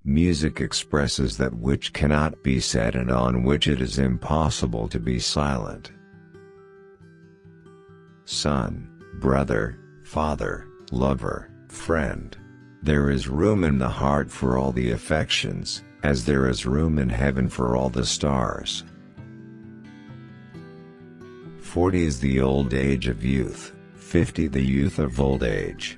Music expresses that which cannot be said and on which it is impossible to be silent. Son, brother, father, lover, friend. There is room in the heart for all the affections, as there is room in heaven for all the stars. 40 is the old age of youth, 50 the youth of old age.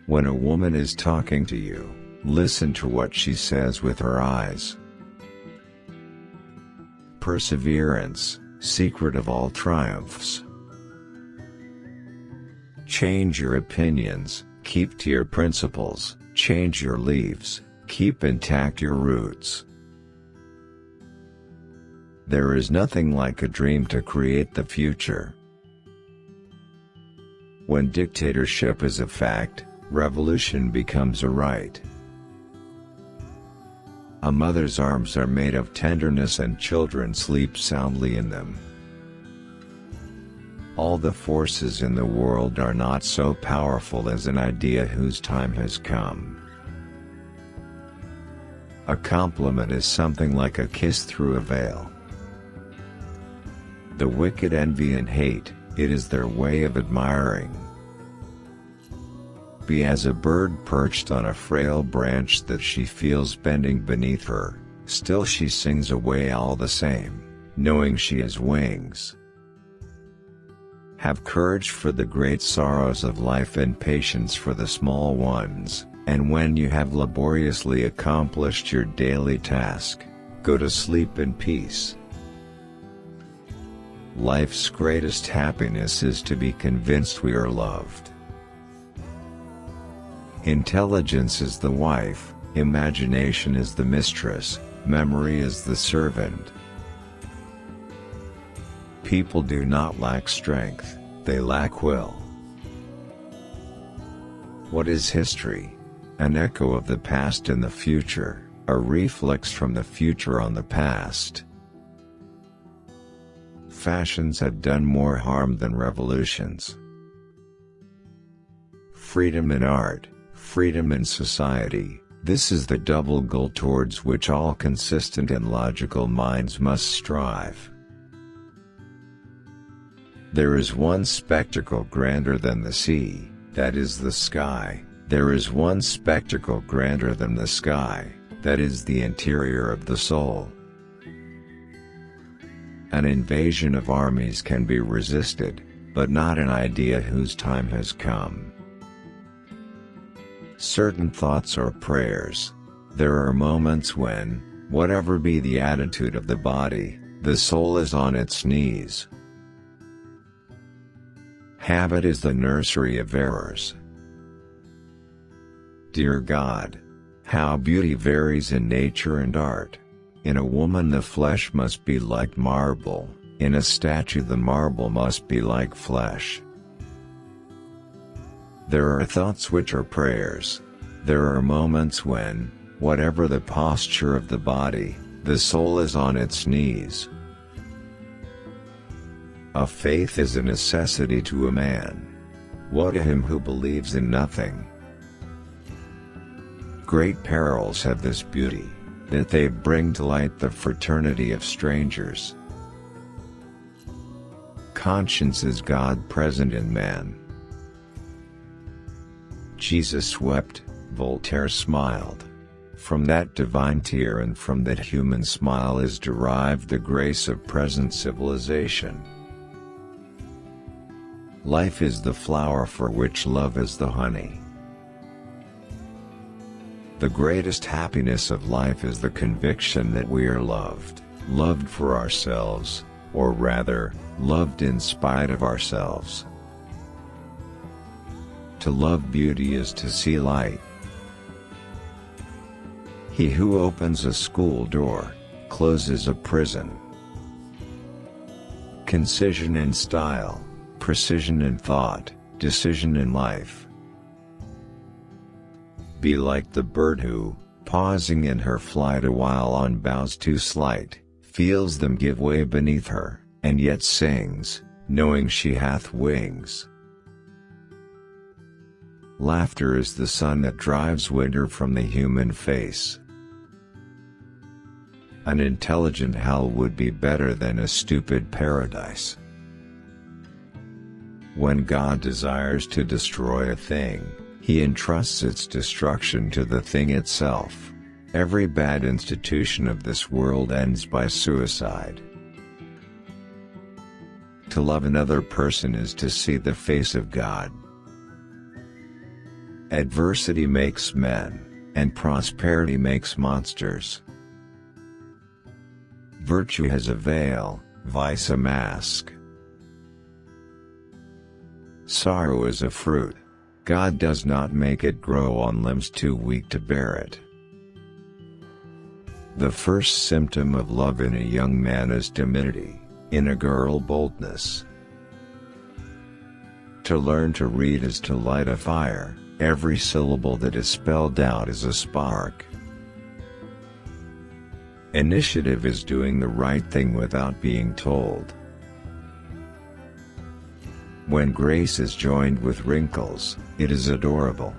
When a woman is talking to you, listen to what she says with her eyes. Perseverance, secret of all triumphs. Change your opinions, keep to your principles, change your leaves, keep intact your roots. There is nothing like a dream to create the future. When dictatorship is a fact, revolution becomes a right. A mother's arms are made of tenderness and children sleep soundly in them. All the forces in the world are not so powerful as an idea whose time has come. A compliment is something like a kiss through a veil. The wicked envy and hate, it is their way of admiring. Be as a bird perched on a frail branch that she feels bending beneath her, still she sings away all the same, knowing she has wings. Have courage for the great sorrows of life and patience for the small ones, and when you have laboriously accomplished your daily task, go to sleep in peace. Life's greatest happiness is to be convinced we are loved. Intelligence is the wife, imagination is the mistress, memory is the servant. People do not lack strength, they lack will. What is history? An echo of the past in the future, a reflex from the future on the past. Fashions have done more harm than revolutions. Freedom in art, freedom in society, this is the double goal towards which all consistent and logical minds must strive. There is one spectacle grander than the sea, that is the sky. There is one spectacle grander than the sky, that is the interior of the soul. An invasion of armies can be resisted, but not an idea whose time has come. Certain thoughts are prayers. There are moments when, whatever be the attitude of the body, the soul is on its knees. Habit is the nursery of errors. Dear God, how beauty varies in nature and art. In a woman the flesh must be like marble, in a statue the marble must be like flesh. There are thoughts which are prayers. There are moments when, whatever the posture of the body, the soul is on its knees. A faith is a necessity to a man. Woe to him who believes in nothing. Great perils have this beauty, that they bring to light the fraternity of strangers. Conscience is God present in man. Jesus wept, Voltaire smiled. From that divine tear and from that human smile is derived the grace of present civilization. Life is the flower for which love is the honey. The greatest happiness of life is the conviction that we are loved, loved for ourselves, or rather, loved in spite of ourselves. To love beauty is to see light. He who opens a school door, closes a prison. Concision in style, precision in thought, decision in life. Be like the bird who, pausing in her flight a while on boughs too slight, feels them give way beneath her, and yet sings, knowing she hath wings. Laughter is the sun that drives winter from the human face. An intelligent hell would be better than a stupid paradise. When God desires to destroy a thing, He entrusts its destruction to the thing itself. Every bad institution of this world ends by suicide. To love another person is to see the face of God. Adversity makes men, and prosperity makes monsters. Virtue has a veil, vice a mask. Sorrow is a fruit. God does not make it grow on limbs too weak to bear it. The first symptom of love in a young man is timidity, in a girl boldness. To learn to read is to light a fire, every syllable that is spelled out is a spark. Initiative is doing the right thing without being told. When grace is joined with wrinkles, it is adorable.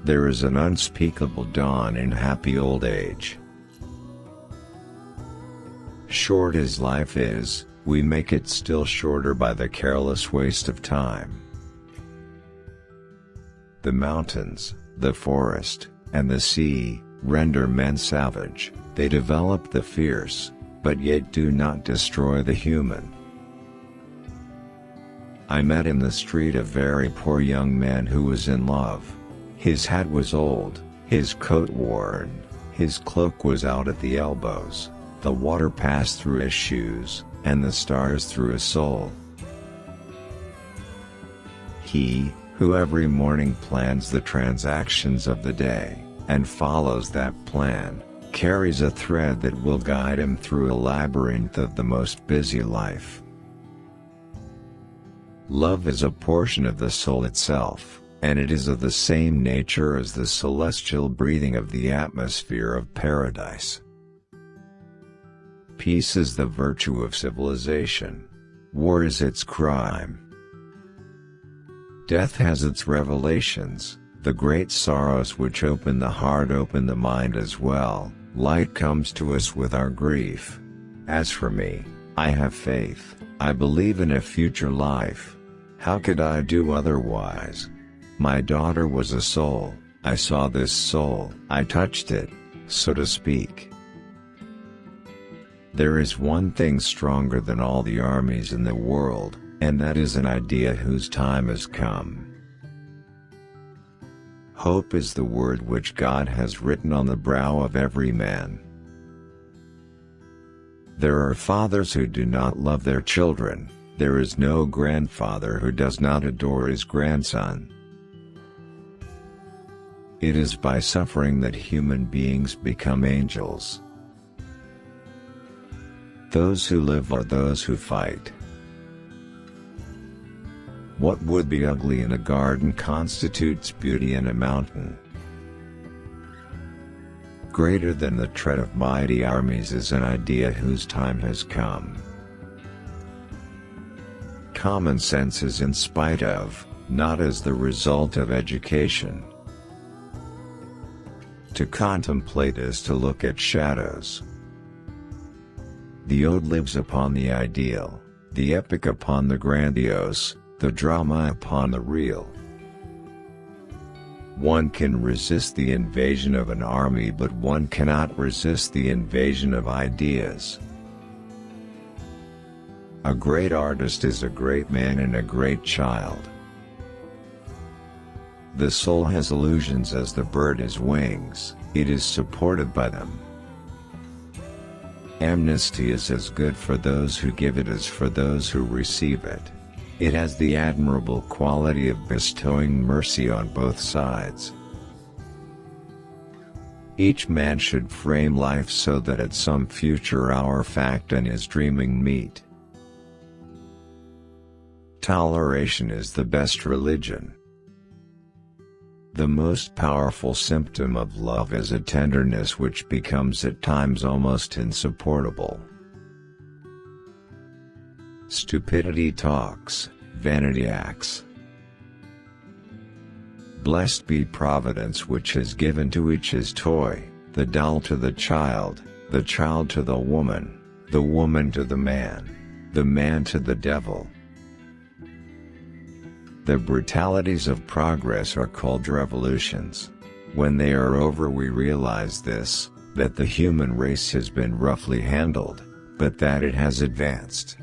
There is an unspeakable dawn in happy old age. Short as life is, we make it still shorter by the careless waste of time. The mountains, the forest, and the sea render men savage. They develop the fierce, but yet do not destroy the human. I met in the street a very poor young man who was in love. His hat was old, his coat worn, his cloak was out at the elbows, the water passed through his shoes, and the stars through his soul. He, who every morning plans the transactions of the day, and follows that plan, carries a thread that will guide him through a labyrinth of the most busy life. Love is a portion of the soul itself, and it is of the same nature as the celestial breathing of the atmosphere of paradise. Peace is the virtue of civilization. War is its crime. Death has its revelations. The great sorrows which open the heart open the mind as well. Light comes to us with our grief. As for me, I have faith. I believe in a future life. How could I do otherwise? My daughter was a soul. I saw this soul. I touched it, so to speak. There is one thing stronger than all the armies in the world, and that is an idea whose time has come. Hope is the word which God has written on the brow of every man. There are fathers who do not love their children. There is no grandfather who does not adore his grandson. It is by suffering that human beings become angels. Those who live are those who fight. What would be ugly in a garden constitutes beauty in a mountain. Greater than the tread of mighty armies is an idea whose time has come. Common sense is in spite of, not as the result of education. To contemplate is to look at shadows. The ode lives upon the ideal, the epic upon the grandiose, the drama upon the real. One can resist the invasion of an army, but one cannot resist the invasion of ideas. A great artist is a great man and a great child. The soul has illusions as the bird has wings, it is supported by them. Amnesty is as good for those who give it as for those who receive it. It has the admirable quality of bestowing mercy on both sides. Each man should frame life so that at some future hour fact and his dreaming meet. Toleration is the best religion. The most powerful symptom of love is a tenderness which becomes at times almost insupportable. Stupidity talks, vanity acts. Blessed be Providence which has given to each his toy, the doll to the child to the woman to the man to the devil. The brutalities of progress are called revolutions. When they are over we realize this, that the human race has been roughly handled, but that it has advanced.